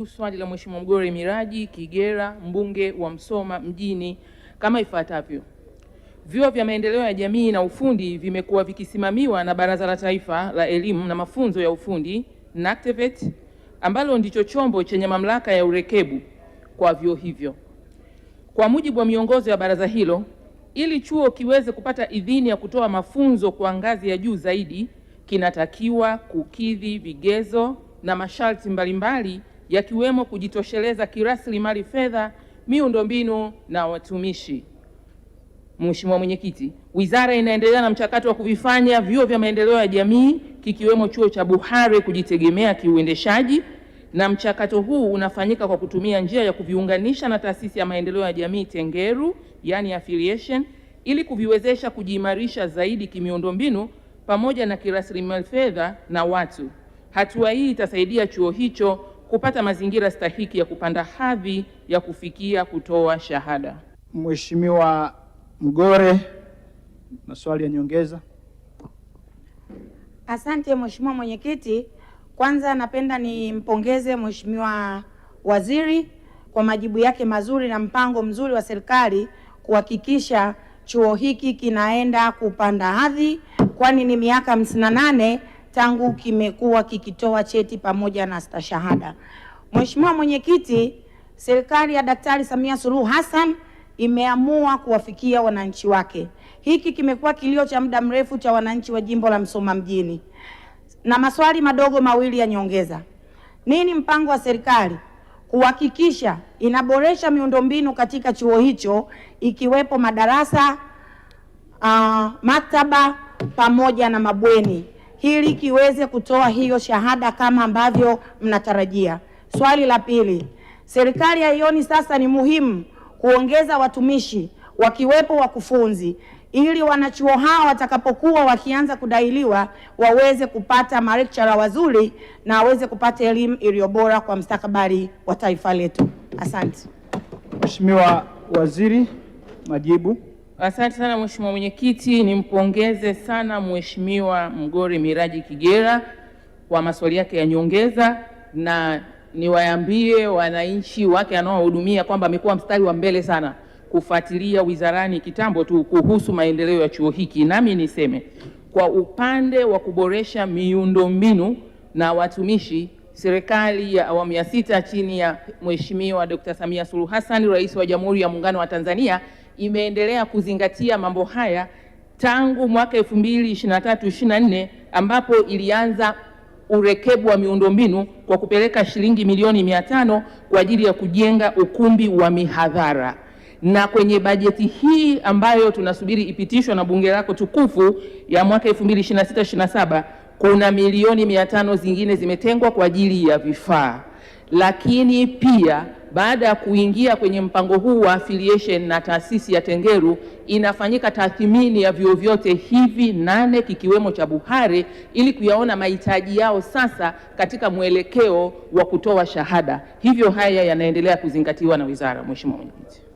Swali la Mheshimiwa Mgore Miraji Kigera, mbunge wa Msoma mjini, kama ifuatavyo. Vyuo vya maendeleo ya jamii na ufundi vimekuwa vikisimamiwa na Baraza la Taifa la Elimu na Mafunzo ya Ufundi NACTVET, ambalo ndicho chombo chenye mamlaka ya urekebu kwa vyuo hivyo. Kwa mujibu wa miongozo ya baraza hilo, ili chuo kiweze kupata idhini ya kutoa mafunzo kwa ngazi ya juu zaidi, kinatakiwa kukidhi vigezo na masharti mbalimbali yakiwemo kujitosheleza kiraslimali fedha, miundombinu na watumishi. Mheshimiwa Mwenyekiti, wizara inaendelea na mchakato wa kuvifanya vyuo vya maendeleo ya jamii kikiwemo chuo cha Buhare kujitegemea kiuendeshaji, na mchakato huu unafanyika kwa kutumia njia ya kuviunganisha na taasisi ya maendeleo ya jamii Tengeru, yani affiliation, ili kuviwezesha kujiimarisha zaidi kimiundombinu pamoja na kiraslimali fedha na watu. Hatua hii itasaidia chuo hicho kupata mazingira stahiki ya kupanda hadhi ya kufikia kutoa shahada. Mheshimiwa Mgore, maswali ya nyongeza. Asante Mheshimiwa Mwenyekiti. Kwanza napenda nimpongeze Mheshimiwa Waziri kwa majibu yake mazuri na mpango mzuri wa serikali kuhakikisha chuo hiki kinaenda kupanda hadhi, kwani ni miaka 58 tangu kimekuwa kikitoa cheti pamoja na stashahada. Mheshimiwa Mwenyekiti, serikali ya Daktari Samia Suluhu Hassan imeamua kuwafikia wananchi wake. Hiki kimekuwa kilio cha muda mrefu cha wananchi wa jimbo la Msoma mjini. Na maswali madogo mawili ya nyongeza. Nini mpango wa serikali kuhakikisha inaboresha miundombinu katika chuo hicho, ikiwepo madarasa, maktaba pamoja na mabweni, ili kiweze kutoa hiyo shahada kama ambavyo mnatarajia? Swali la pili, serikali haioni sasa ni muhimu kuongeza watumishi wakiwepo wakufunzi, ili wanachuo hao watakapokuwa wakianza kudailiwa waweze kupata malecturer wazuri na waweze kupata elimu iliyo bora kwa mustakabali wa taifa letu? Asante. Mheshimiwa Waziri, majibu. Asante sana Mheshimiwa Mwenyekiti, nimpongeze sana Mheshimiwa Mgore Miraji Kigera kwa maswali yake ya nyongeza, na niwaambie wananchi wake anaohudumia kwamba amekuwa mstari wa mbele sana kufuatilia wizarani kitambo tu kuhusu maendeleo ya chuo hiki. Nami niseme kwa upande wa kuboresha miundombinu na watumishi, serikali ya awamu ya 6 chini ya Mheshimiwa Dr. Samia Suluhu Hassan, Rais wa Jamhuri ya Muungano wa Tanzania, imeendelea kuzingatia mambo haya tangu mwaka 2023-24 ambapo ilianza urekebu wa miundombinu kwa kupeleka shilingi milioni 500 kwa ajili ya kujenga ukumbi wa mihadhara. Na kwenye bajeti hii ambayo tunasubiri ipitishwe na bunge lako tukufu ya mwaka 2026-27 kuna milioni 500 zingine zimetengwa kwa ajili ya vifaa. Lakini pia baada ya kuingia kwenye mpango huu wa affiliation na taasisi ya Tengeru, inafanyika tathmini ya vyuo vyote hivi 8 kikiwemo cha Buhare ili kuyaona mahitaji yao sasa katika mwelekeo wa kutoa shahada. Hivyo haya yanaendelea kuzingatiwa na wizara. Mheshimiwa Mwenyekiti.